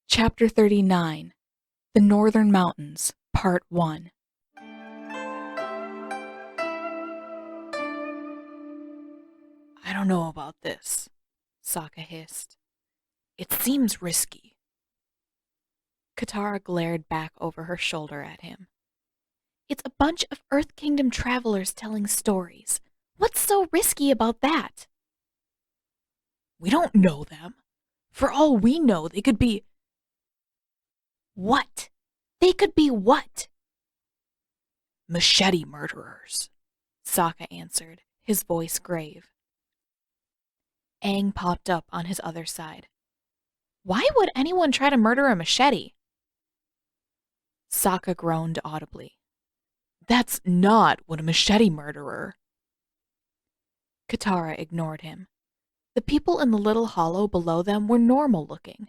Chapter 39, The Northern Mountains, Part 1. I don't know about this, Sokka hissed. It seems risky. Katara glared back over her shoulder at him. It's a bunch of Earth Kingdom travelers telling stories. What's so risky about that? We don't know them. For all we know, they could be... What? They could be what? Machete murderers, Sokka answered, his voice grave. Aang popped up on his other side. Why would anyone try to murder a machete? Sokka groaned audibly. That's not what a machete murderer... Katara ignored him. The people in the little hollow below them were normal looking.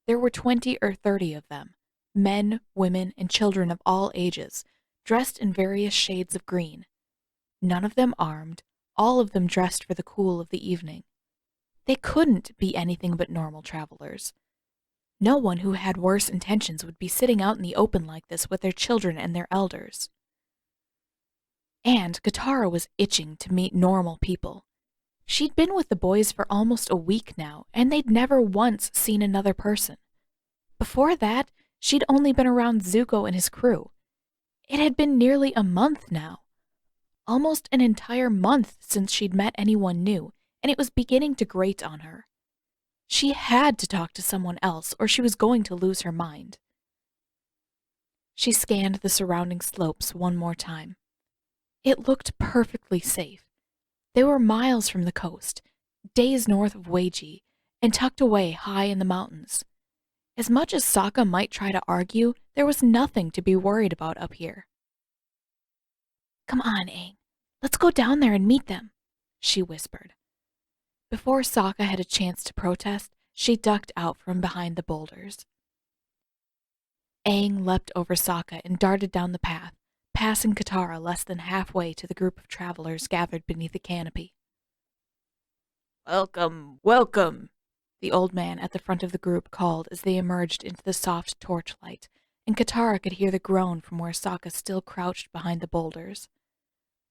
There were 20 or 30 of them, men, women, and children of all ages, dressed in various shades of green. None of them armed, all of them dressed for the cool of the evening. They couldn't be anything but normal travelers. No one who had worse intentions would be sitting out in the open like this with their children and their elders. And Katara was itching to meet normal people. She'd been with the boys for almost a week now, and they'd never once seen another person. Before that, she'd only been around Zuko and his crew. It had been nearly a month now. Almost an entire month since she'd met anyone new, and it was beginning to grate on her. She had to talk to someone else, or she was going to lose her mind. She scanned the surrounding slopes one more time. It looked perfectly safe. They were miles from the coast, days north of Weiji, and tucked away high in the mountains. As much as Sokka might try to argue, there was nothing to be worried about up here. Come on, Aang. Let's go down there and meet them, she whispered. Before Sokka had a chance to protest, she ducked out from behind the boulders. Aang leapt over Sokka and darted down the path, passing Katara less than halfway to the group of travelers gathered beneath a canopy. Welcome, welcome, the old man at the front of the group called as they emerged into the soft torchlight, and Katara could hear the groan from where Sokka still crouched behind the boulders.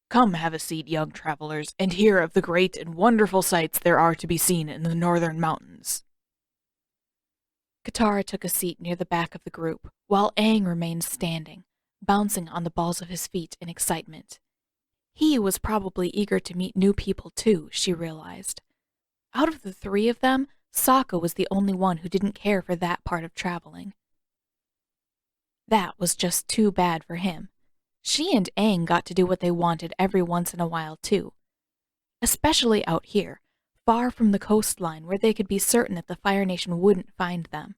Come have a seat, young travelers, and hear of the great and wonderful sights there are to be seen in the northern mountains. Katara took a seat near the back of the group, while Aang remained standing, bouncing on the balls of his feet in excitement. He was probably eager to meet new people too, she realized. Out of the three of them, Sokka was the only one who didn't care for that part of traveling. That was just too bad for him. She and Aang got to do what they wanted every once in a while too. Especially out here, far from the coastline where they could be certain that the Fire Nation wouldn't find them.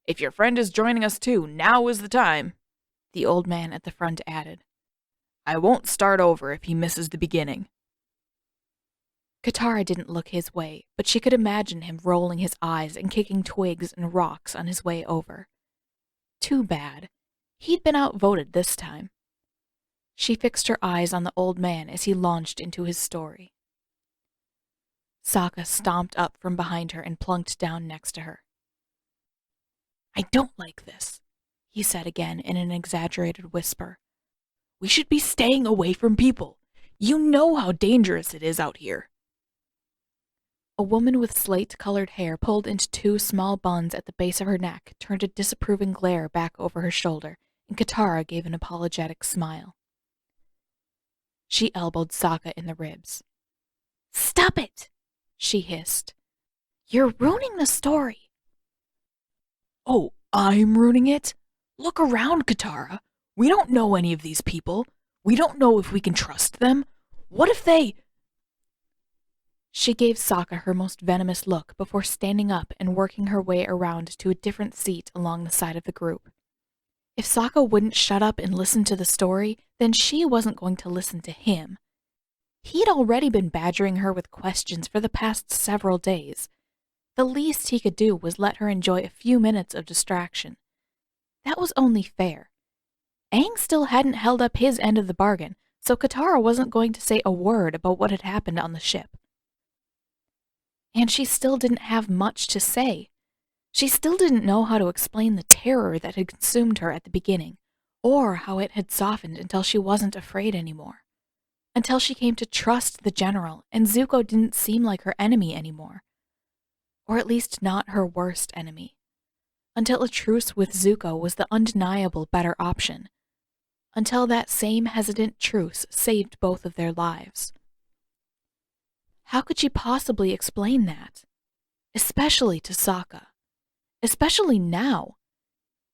If your friend is joining us too, now is the time, the old man at the front added. I won't start over if he misses the beginning. Katara didn't look his way, but she could imagine him rolling his eyes and kicking twigs and rocks on his way over. Too bad. He'd been outvoted this time. She fixed her eyes on the old man as he launched into his story. Sokka stomped up from behind her and plunked down next to her. I don't like this, he said again in an exaggerated whisper. We should be staying away from people. You know how dangerous it is out here. A woman with slate-colored hair pulled into two small buns at the base of her neck turned a disapproving glare back over her shoulder, and Katara gave an apologetic smile. She elbowed Sokka in the ribs. Stop it, she hissed. You're ruining the story. Oh, I'm ruining it? Look around, Katara. We don't know any of these people. We don't know if we can trust them. What if they... She gave Sokka her most venomous look before standing up and working her way around to a different seat along the side of the group. If Sokka wouldn't shut up and listen to the story, then she wasn't going to listen to him. He'd already been badgering her with questions for the past several days. The least he could do was let her enjoy a few minutes of distraction. That was only fair. Aang still hadn't held up his end of the bargain, so Katara wasn't going to say a word about what had happened on the ship. And she still didn't have much to say. She still didn't know how to explain the terror that had consumed her at the beginning, or how it had softened until she wasn't afraid anymore. Until she came to trust the general, and Zuko didn't seem like her enemy anymore. Or at least not her worst enemy. Until a truce with Zuko was the undeniable better option. Until that same hesitant truce saved both of their lives. How could she possibly explain that? Especially to Sokka. Especially now.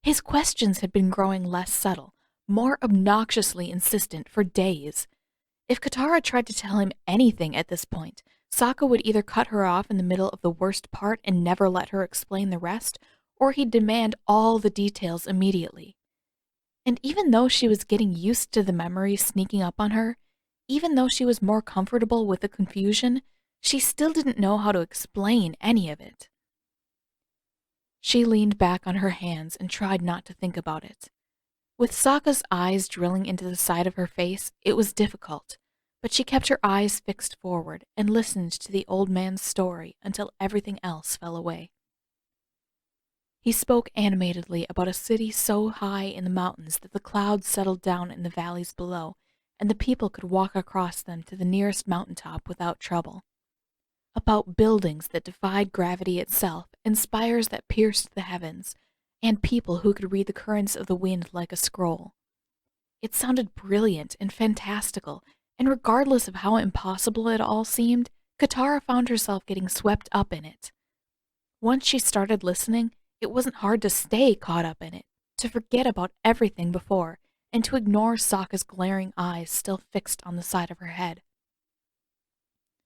His questions had been growing less subtle, more obnoxiously insistent for days. If Katara tried to tell him anything at this point, Sokka would either cut her off in the middle of the worst part and never let her explain the rest, or he'd demand all the details immediately. And even though she was getting used to the memories sneaking up on her, even though she was more comfortable with the confusion, she still didn't know how to explain any of it. She leaned back on her hands and tried not to think about it. With Sokka's eyes drilling into the side of her face, it was difficult, but she kept her eyes fixed forward and listened to the old man's story until everything else fell away. He spoke animatedly about a city so high in the mountains that the clouds settled down in the valleys below, and the people could walk across them to the nearest mountaintop without trouble. About buildings that defied gravity itself, and spires that pierced the heavens, and people who could read the currents of the wind like a scroll. It sounded brilliant and fantastical, and regardless of how impossible it all seemed, Katara found herself getting swept up in it. Once she started listening, it wasn't hard to stay caught up in it, to forget about everything before, and to ignore Sokka's glaring eyes still fixed on the side of her head.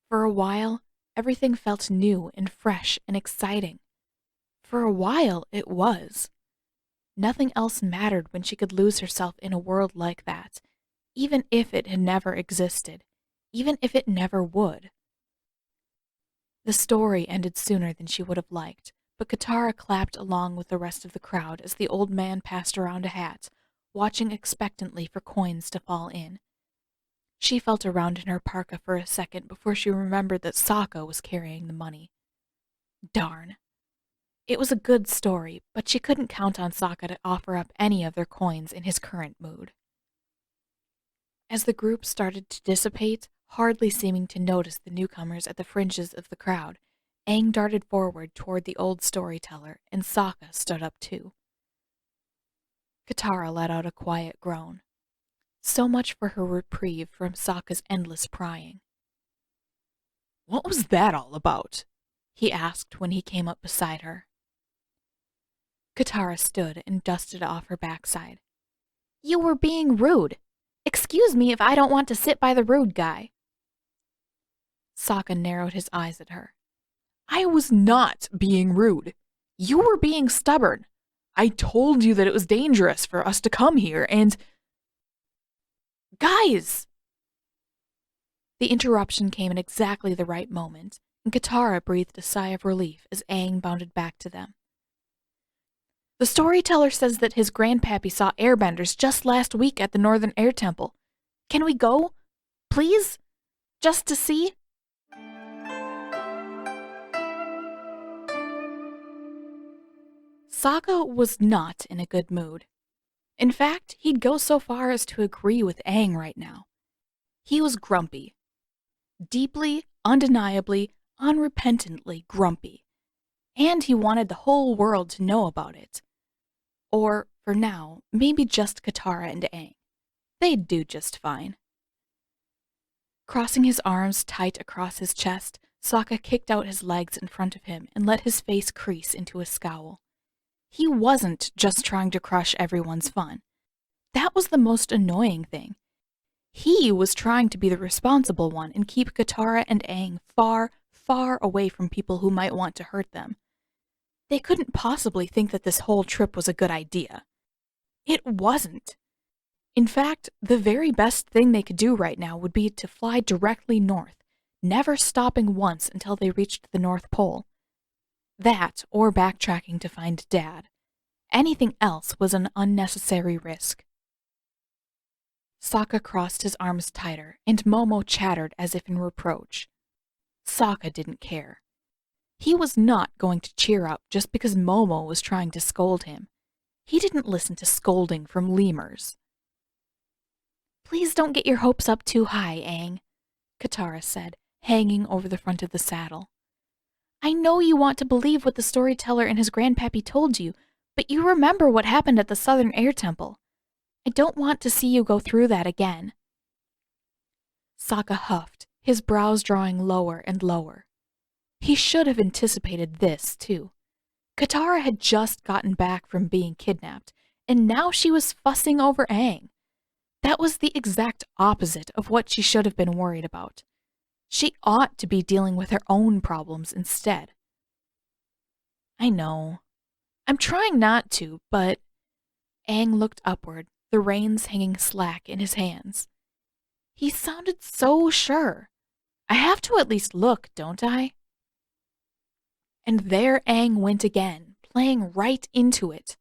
For a while, everything felt new and fresh and exciting. For a while, it was. Nothing else mattered when she could lose herself in a world like that, even if it had never existed, even if it never would. The story ended sooner than she would have liked, but Katara clapped along with the rest of the crowd as the old man passed around a hat, watching expectantly for coins to fall in. She felt around in her parka for a second before she remembered that Sokka was carrying the money. Darn. It was a good story, but she couldn't count on Sokka to offer up any of their coins in his current mood. As the group started to dissipate, hardly seeming to notice the newcomers at the fringes of the crowd, Aang darted forward toward the old storyteller, and Sokka stood up too. Katara let out a quiet groan. So much for her reprieve from Sokka's endless prying. "What was that all about?" he asked when he came up beside her. Katara stood and dusted off her backside. "You were being rude. Excuse me if I don't want to sit by the rude guy." Sokka narrowed his eyes at her. "I was not being rude. You were being stubborn. I told you that it was dangerous for us to come here, and... Guys!" The interruption came at exactly the right moment, and Katara breathed a sigh of relief as Aang bounded back to them. "The storyteller says that his grandpappy saw airbenders just last week at the Northern Air Temple. Can we go? Please? Just to see?" Sokka was not in a good mood. In fact, he'd go so far as to agree with Aang right now. He was grumpy. Deeply, undeniably, unrepentantly grumpy. And he wanted the whole world to know about it. Or, for now, maybe just Katara and Aang. They'd do just fine. Crossing his arms tight across his chest, Sokka kicked out his legs in front of him and let his face crease into a scowl. He wasn't just trying to crush everyone's fun. That was the most annoying thing. He was trying to be the responsible one and keep Katara and Aang far, far away from people who might want to hurt them. They couldn't possibly think that this whole trip was a good idea. It wasn't. In fact, the very best thing they could do right now would be to fly directly north, never stopping once until they reached the North Pole. That, or backtracking to find Dad. Anything else was an unnecessary risk. Sokka crossed his arms tighter, and Momo chattered as if in reproach. Sokka didn't care. He was not going to cheer up just because Momo was trying to scold him. He didn't listen to scolding from lemurs. "Please don't get your hopes up too high, Aang," Katara said, hanging over the front of the saddle. "I know you want to believe what the storyteller and his grandpappy told you, but you remember what happened at the Southern Air Temple. I don't want to see you go through that again." Sokka huffed, his brows drawing lower and lower. He should have anticipated this, too. Katara had just gotten back from being kidnapped, and now she was fussing over Aang. That was the exact opposite of what she should have been worried about. She ought to be dealing with her own problems instead. "I know. I'm trying not to, but—" Aang looked upward, the reins hanging slack in his hands. He sounded so sure. I have to at least look, don't I? And there Aang went again, playing right into it.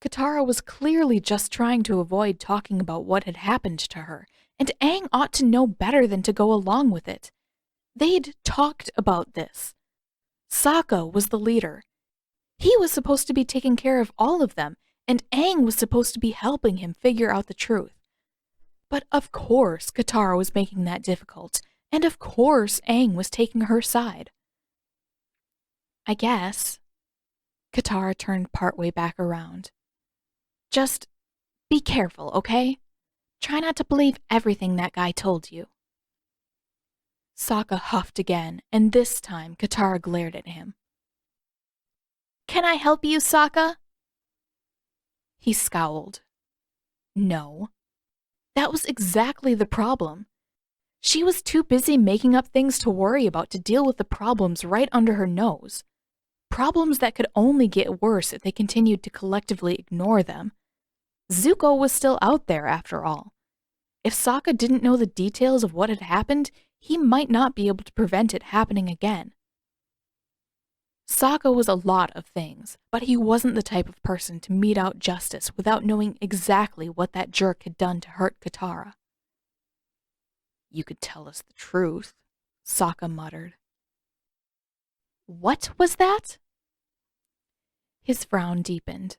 Katara was clearly just trying to avoid talking about what had happened to her, and Aang ought to know better than to go along with it. They'd talked about this. Sokka was the leader. He was supposed to be taking care of all of them, and Aang was supposed to be helping him figure out the truth. But of course Katara was making that difficult, and of course Aang was taking her side. "I guess." Katara turned partway back around. "Just be careful, okay? Try not to believe everything that guy told you." Sokka huffed again, and this time Katara glared at him. "Can I help you, Sokka?" He scowled. No. That was exactly the problem. She was too busy making up things to worry about to deal with the problems right under her nose. Problems that could only get worse if they continued to collectively ignore them. Zuko was still out there, after all. If Sokka didn't know the details of what had happened, he might not be able to prevent it happening again. Sokka was a lot of things, but he wasn't the type of person to mete out justice without knowing exactly what that jerk had done to hurt Katara. "You could tell us the truth," Sokka muttered. "What was that?" His frown deepened.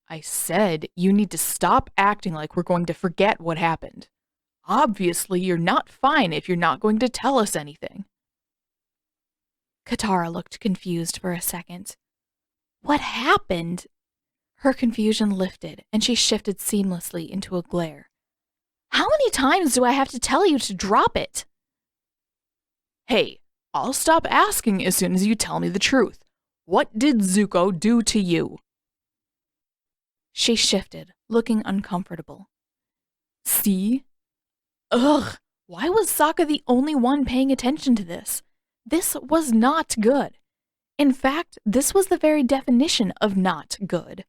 "I said you need to stop acting like we're going to forget what happened. Obviously, you're not fine if you're not going to tell us anything." Katara looked confused for a second. "What happened?" Her confusion lifted, and she shifted seamlessly into a glare. "How many times do I have to tell you to drop it?" "Hey, I'll stop asking as soon as you tell me the truth. What did Zuko do to you?" She shifted, looking uncomfortable. "See? Ugh, why was Sokka the only one paying attention to this? This was not good. In fact, this was the very definition of not good."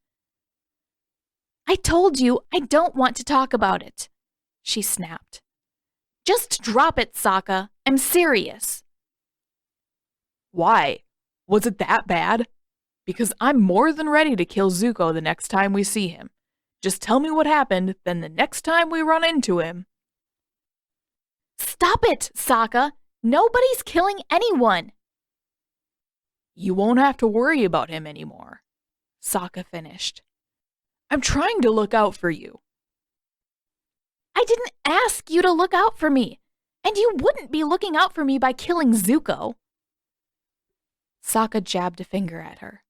"I told you I don't want to talk about it," she snapped. "Just drop it, Sokka. I'm serious." "Why? Was it that bad? Because I'm more than ready to kill Zuko the next time we see him. Just tell me what happened, then the next time we run into him." "Stop it, Sokka! Nobody's killing anyone!" "You won't have to worry about him anymore," Sokka finished. "I'm trying to look out for you." "I didn't ask you to look out for me, and you wouldn't be looking out for me by killing Zuko." Sokka jabbed a finger at her.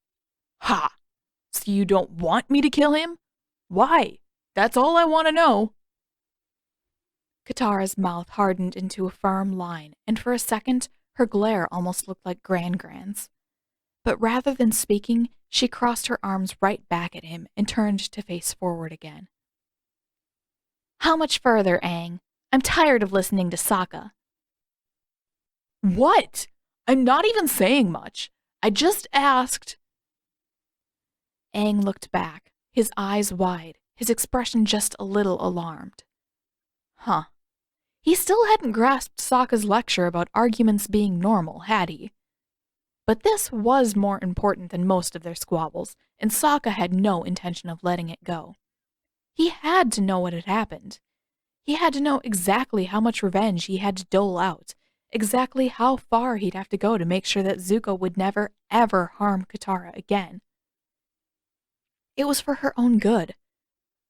"Ha! So you don't want me to kill him? Why? That's all I want to know." Katara's mouth hardened into a firm line, and for a second, her glare almost looked like Gran-Gran's. But rather than speaking, she crossed her arms right back at him and turned to face forward again. "How much further, Aang? I'm tired of listening to Sokka." "What? I'm not even saying much. I just asked—" Aang looked back, his eyes wide, his expression just a little alarmed. Huh. He still hadn't grasped Sokka's lecture about arguments being normal, had he? But this was more important than most of their squabbles, and Sokka had no intention of letting it go. He had to know what had happened. He had to know exactly how much revenge he had to dole out, exactly how far he'd have to go to make sure that Zuko would never, ever harm Katara again. It was for her own good.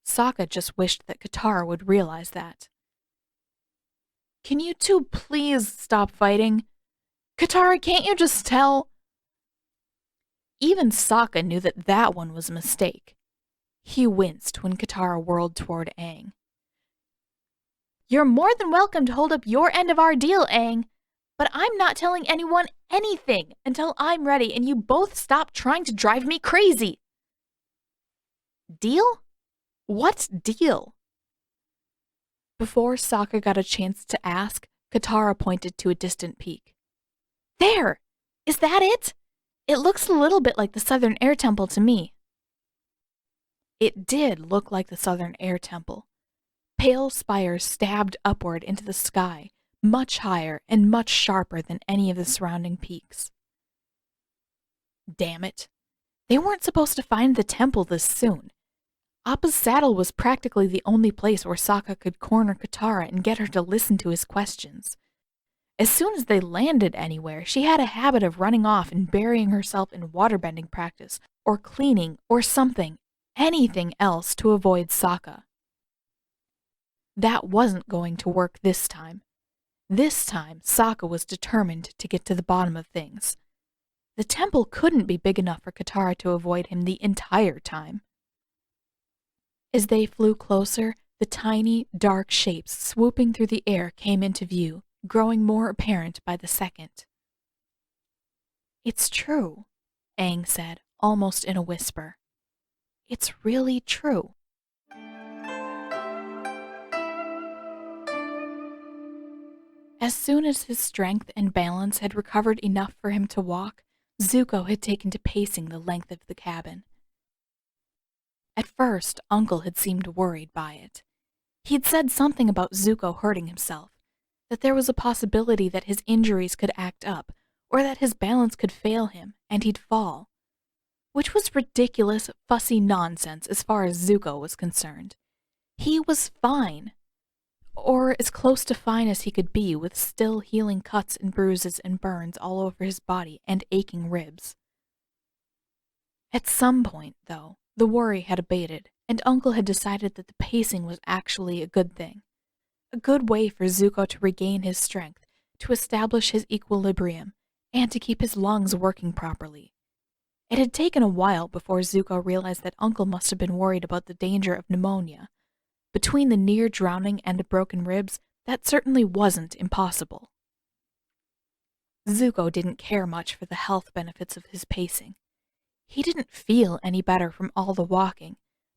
Sokka just wished that Katara would realize that. Can you two please stop fighting? Katara, can't you just tell? Even Sokka knew that that one was a mistake. He winced when Katara whirled toward Aang. You're more than welcome to hold up your end of our deal, Aang, but I'm not telling anyone anything until I'm ready and you both stop trying to drive me crazy. Deal? What deal? Before Sokka got a chance to ask, Katara pointed to a distant peak. There! Is that it? It looks a little bit like the Southern Air Temple to me. It did look like the Southern Air Temple. Pale spires stabbed upward into the sky, much higher and much sharper than any of the surrounding peaks. Damn it. They weren't supposed to find the temple this soon. Appa's saddle was practically the only place where Sokka could corner Katara and get her to listen to his questions. As soon as they landed anywhere, she had a habit of running off and burying herself in waterbending practice, or cleaning, or something, anything else to avoid Sokka. That wasn't going to work this time. This time, Sokka was determined to get to the bottom of things. The temple couldn't be big enough for Katara to avoid him the entire time. As they flew closer, the tiny, dark shapes swooping through the air came into view, growing more apparent by the second. It's true, Aang said, almost in a whisper. It's really true. As soon as his strength and balance had recovered enough for him to walk, Zuko had taken to pacing the length of the cabin. At first, Uncle had seemed worried by it. He'd said something about Zuko hurting himself, that there was a possibility that his injuries could act up, or that his balance could fail him, and he'd fall. Which was ridiculous, fussy nonsense as far as Zuko was concerned. He was fine. Or as close to fine as he could be, with still healing cuts and bruises and burns all over his body and aching ribs. At some point, though, the worry had abated, and Uncle had decided that the pacing was actually a good thing. A good way for Zuko to regain his strength, to establish his equilibrium, and to keep his lungs working properly. It had taken a while before Zuko realized that Uncle must have been worried about the danger of pneumonia. Between the near drowning and the broken ribs, that certainly wasn't impossible. Zuko didn't care much for the health benefits of his pacing. He didn't feel any better from all the walking,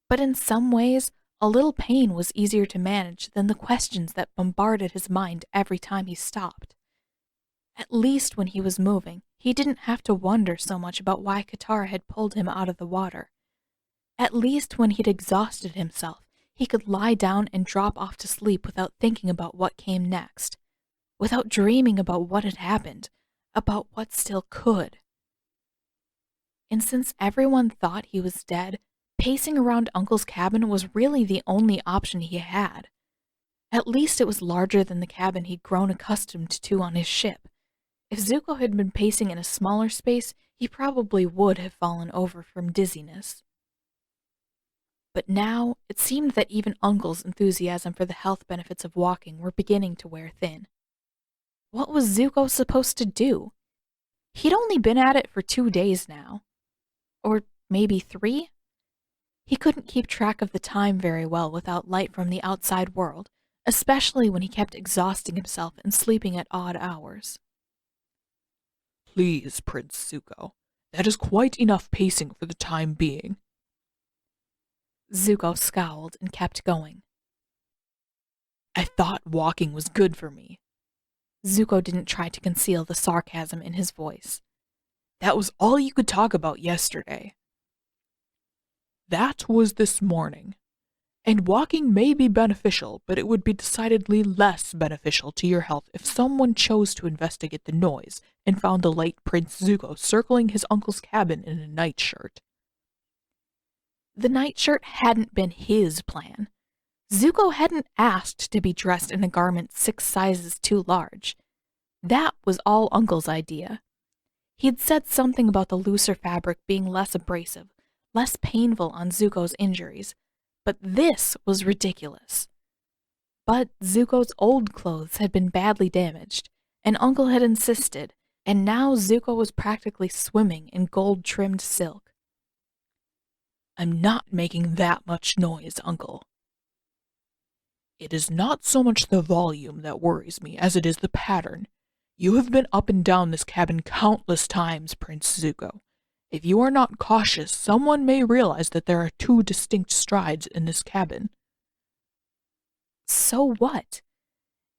but in some ways, a little pain was easier to manage than the questions that bombarded his mind every time he stopped. At least when he was moving, he didn't have to wonder so much about why Katara had pulled him out of the water. At least when he'd exhausted himself, he could lie down and drop off to sleep without thinking about what came next, without dreaming about what had happened, about what still could. And since everyone thought he was dead, pacing around Uncle's cabin was really the only option he had. At least it was larger than the cabin he'd grown accustomed to on his ship. If Zuko had been pacing in a smaller space, he probably would have fallen over from dizziness. But now, it seemed that even Uncle's enthusiasm for the health benefits of walking were beginning to wear thin. What was Zuko supposed to do? He'd only been at it for 2 days now. Or maybe 3? He couldn't keep track of the time very well without light from the outside world, especially when he kept exhausting himself and sleeping at odd hours. Please, Prince Zuko, that is quite enough pacing for the time being. Zuko scowled and kept going. I thought walking was good for me. Zuko didn't try to conceal the sarcasm in his voice. That was all you could talk about yesterday. That was this morning. And walking may be beneficial, but it would be decidedly less beneficial to your health if someone chose to investigate the noise and found the late Prince Zuko circling his uncle's cabin in a nightshirt. The nightshirt hadn't been his plan. Zuko hadn't asked to be dressed in a garment 6 sizes too large. That was all Uncle's idea. He'd said something about the looser fabric being less abrasive, less painful on Zuko's injuries, but this was ridiculous. But Zuko's old clothes had been badly damaged, and Uncle had insisted, and now Zuko was practically swimming in gold-trimmed silk. I'm not making that much noise, Uncle. It is not so much the volume that worries me as it is the pattern. You have been up and down this cabin countless times, Prince Zuko. If you are not cautious, someone may realize that there are two distinct strides in this cabin. So what?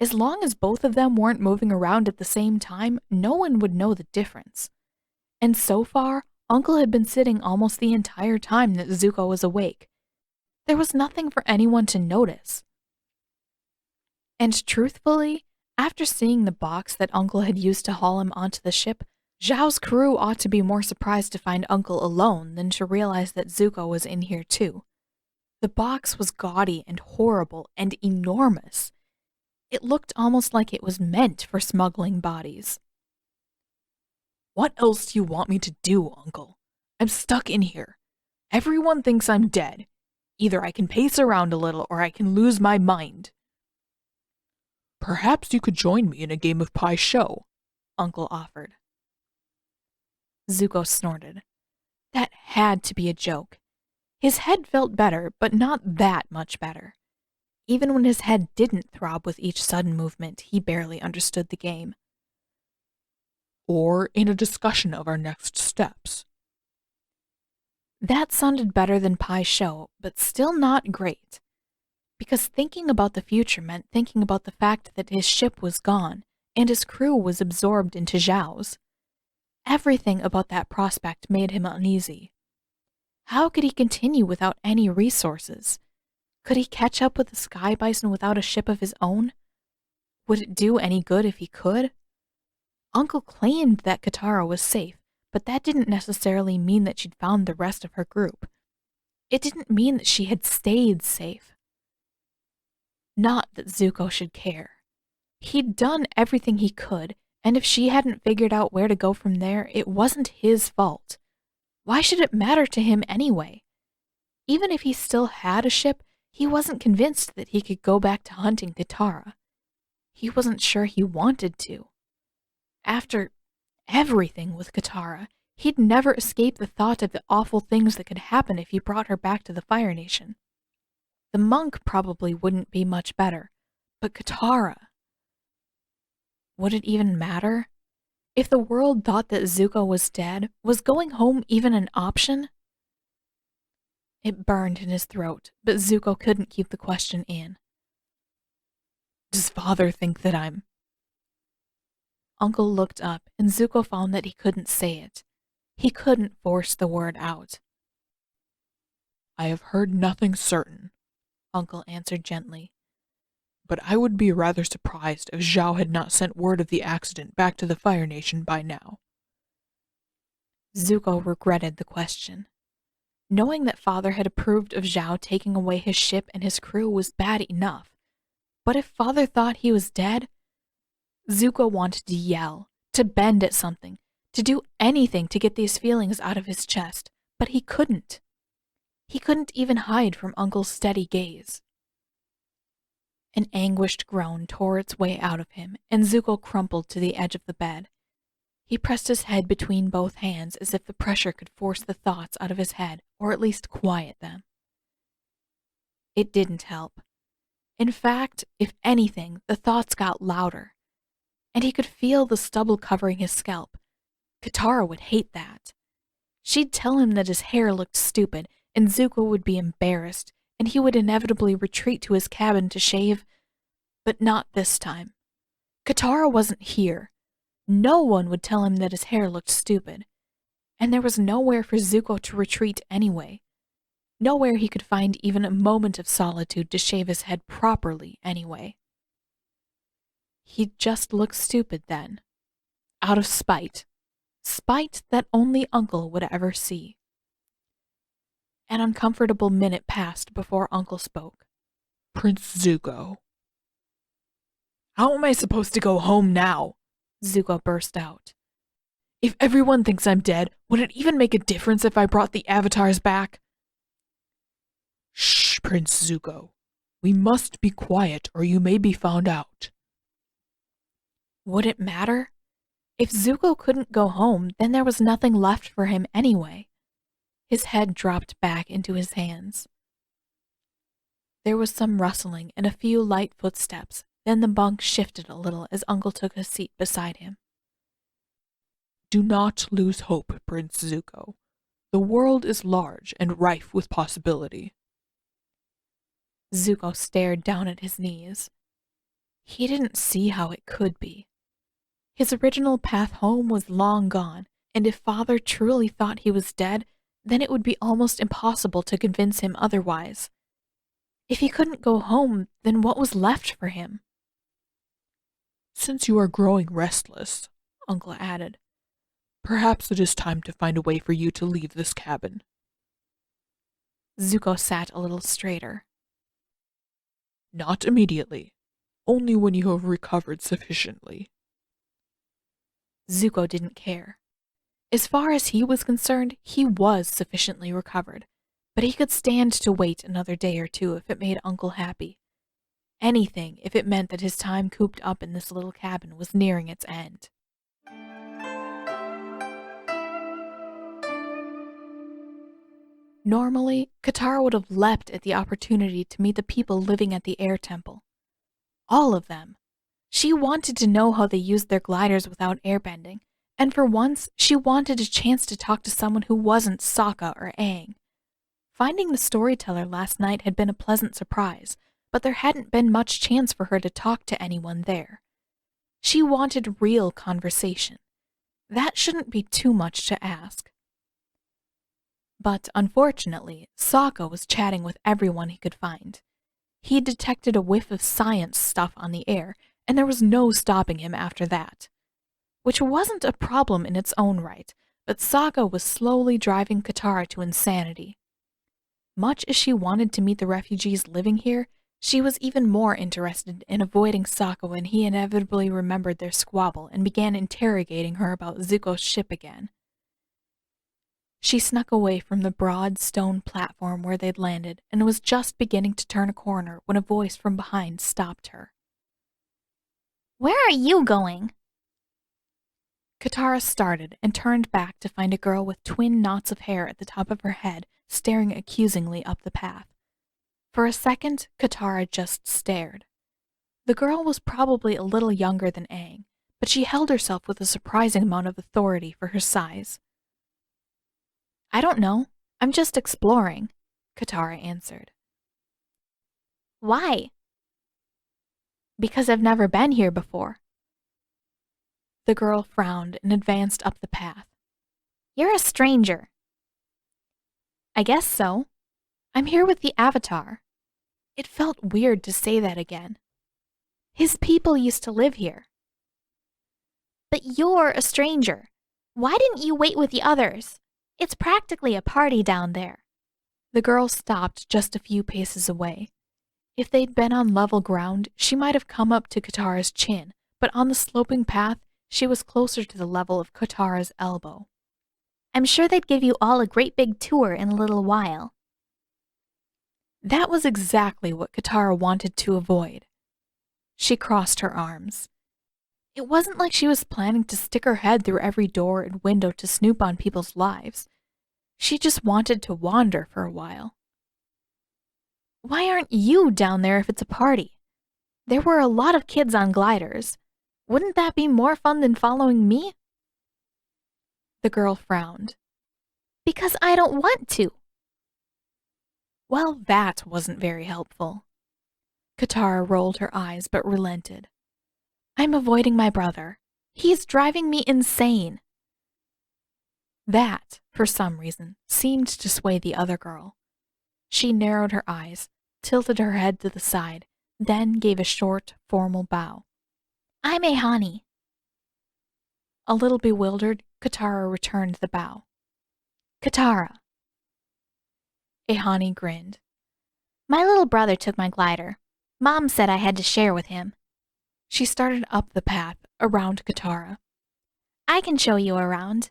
As long as both of them weren't moving around at the same time, no one would know the difference. And so far, Uncle had been sitting almost the entire time that Zuko was awake. There was nothing for anyone to notice. And truthfully, after seeing the box that Uncle had used to haul him onto the ship, Zhao's crew ought to be more surprised to find Uncle alone than to realize that Zuko was in here too. The box was gaudy and horrible and enormous. It looked almost like it was meant for smuggling bodies. What else do you want me to do, Uncle? I'm stuck in here. Everyone thinks I'm dead. Either I can pace around a little or I can lose my mind. Perhaps you could join me in a game of Pai Sho, Uncle offered. Zuko snorted. That had to be a joke. His head felt better, but not that much better. Even when his head didn't throb with each sudden movement, he barely understood the game. Or in a discussion of our next steps. That sounded better than Pai Sho, but still not great. Because thinking about the future meant thinking about the fact that his ship was gone, and his crew was absorbed into Zhao's. Everything about that prospect made him uneasy. How could he continue without any resources? Could he catch up with the Sky Bison without a ship of his own? Would it do any good if he could? Uncle claimed that Katara was safe, but that didn't necessarily mean that she'd found the rest of her group. It didn't mean that she had stayed safe. Not that Zuko should care. He'd done everything he could, and if she hadn't figured out where to go from there, it wasn't his fault. Why should it matter to him anyway? Even if he still had a ship, he wasn't convinced that he could go back to hunting Katara. He wasn't sure he wanted to. After everything with Katara, he'd never escape the thought of the awful things that could happen if he brought her back to the Fire Nation. The monk probably wouldn't be much better, but Katara... Would it even matter? If the world thought that Zuko was dead, was going home even an option? It burned in his throat, but Zuko couldn't keep the question in. Does Father think that I'm... Uncle looked up, and Zuko found that he couldn't say it. He couldn't force the word out. I have heard nothing certain, Uncle answered gently. But I would be rather surprised if Zhao had not sent word of the accident back to the Fire Nation by now. Zuko regretted the question. Knowing that Father had approved of Zhao taking away his ship and his crew was bad enough. But if Father thought he was dead... Zuko wanted to yell, to bend at something, to do anything to get these feelings out of his chest, but he couldn't. He couldn't even hide from Uncle's steady gaze. An anguished groan tore its way out of him, and Zuko crumpled to the edge of the bed. He pressed his head between both hands as if the pressure could force the thoughts out of his head, or at least quiet them. It didn't help. In fact, if anything, the thoughts got louder. And he could feel the stubble covering his scalp. Katara would hate that. She'd tell him that his hair looked stupid, and Zuko would be embarrassed, and he would inevitably retreat to his cabin to shave. But not this time. Katara wasn't here. No one would tell him that his hair looked stupid. And there was nowhere for Zuko to retreat anyway. Nowhere he could find even a moment of solitude to shave his head properly anyway. He'd just look stupid then. Out of spite. Spite that only Uncle would ever see. An uncomfortable minute passed before Uncle spoke. Prince Zuko. How am I supposed to go home now? Zuko burst out. If everyone thinks I'm dead, would it even make a difference if I brought the avatars back? Shh, Prince Zuko. We must be quiet or you may be found out. Would it matter? If Zuko couldn't go home, then there was nothing left for him anyway. His head dropped back into his hands. There was some rustling and a few light footsteps. Then the bunk shifted a little as Uncle took a seat beside him. Do not lose hope, Prince Zuko. The world is large and rife with possibility. Zuko stared down at his knees. He didn't see how it could be. His original path home was long gone, and if Father truly thought he was dead, then it would be almost impossible to convince him otherwise. If he couldn't go home, then what was left for him? Since you are growing restless, Uncle added, perhaps it is time to find a way for you to leave this cabin. Zuko sat a little straighter. Not immediately, only when you have recovered sufficiently. Zuko didn't care. As far as he was concerned, he was sufficiently recovered, but he could stand to wait another day or two if it made Uncle happy. Anything if it meant that his time cooped up in this little cabin was nearing its end. Normally, Katara would have leapt at the opportunity to meet the people living at the air temple. All of them. She wanted to know how they used their gliders without airbending, and for once, she wanted a chance to talk to someone who wasn't Sokka or Aang. Finding the storyteller last night had been a pleasant surprise, but there hadn't been much chance for her to talk to anyone there. She wanted real conversation. That shouldn't be too much to ask. But unfortunately, Sokka was chatting with everyone he could find. He detected a whiff of science stuff on the air, and there was no stopping him after that. Which wasn't a problem in its own right, but Sokka was slowly driving Katara to insanity. Much as she wanted to meet the refugees living here, she was even more interested in avoiding Sokka when he inevitably remembered their squabble and began interrogating her about Zuko's ship again. She snuck away from the broad stone platform where they'd landed and was just beginning to turn a corner when a voice from behind stopped her. "Where are you going?" Katara started and turned back to find a girl with twin knots of hair at the top of her head staring accusingly up the path. For a second, Katara just stared. The girl was probably a little younger than Aang, but she held herself with a surprising amount of authority for her size. "I don't know. I'm just exploring," Katara answered. "Why?" "Because I've never been here before." The girl frowned and advanced up the path. "You're a stranger." "I guess so. I'm here with the Avatar." It felt weird to say that again. His people used to live here. "But you're a stranger. Why didn't you wait with the others? It's practically a party down there." The girl stopped just a few paces away. If they'd been on level ground, she might have come up to Katara's chin, but on the sloping path, she was closer to the level of Katara's elbow. "I'm sure they'd give you all a great big tour in a little while." That was exactly what Katara wanted to avoid. She crossed her arms. It wasn't like she was planning to stick her head through every door and window to snoop on people's lives. She just wanted to wander for a while. "Why aren't you down there if it's a party? There were a lot of kids on gliders. Wouldn't that be more fun than following me?" The girl frowned. "Because I don't want to." Well, that wasn't very helpful. Katara rolled her eyes but relented. "I'm avoiding my brother. He's driving me insane." That, for some reason, seemed to sway the other girl. She narrowed her eyes, tilted her head to the side, then gave a short, formal bow. "I'm Ahani." A little bewildered, Katara returned the bow. "Katara." Ahani grinned. "My little brother took my glider. Mom said I had to share with him." She started up the path around Katara. I can show you around.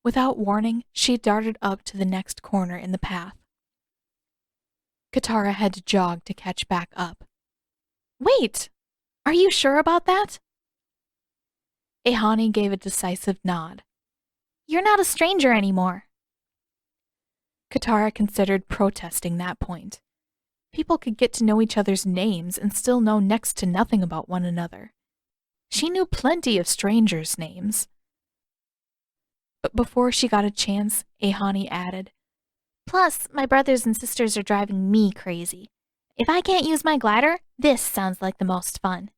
Without warning, she darted up to the next corner in the path. Katara had to jog to catch back up. Wait! Are you sure about that? Ehani gave a decisive nod. You're not a stranger anymore. Katara considered protesting that point. People could get to know each other's names and still know next to nothing about one another. She knew plenty of strangers' names. But before she got a chance, Ehani added, Plus, my brothers and sisters are driving me crazy. If I can't use my glider, this sounds like the most fun.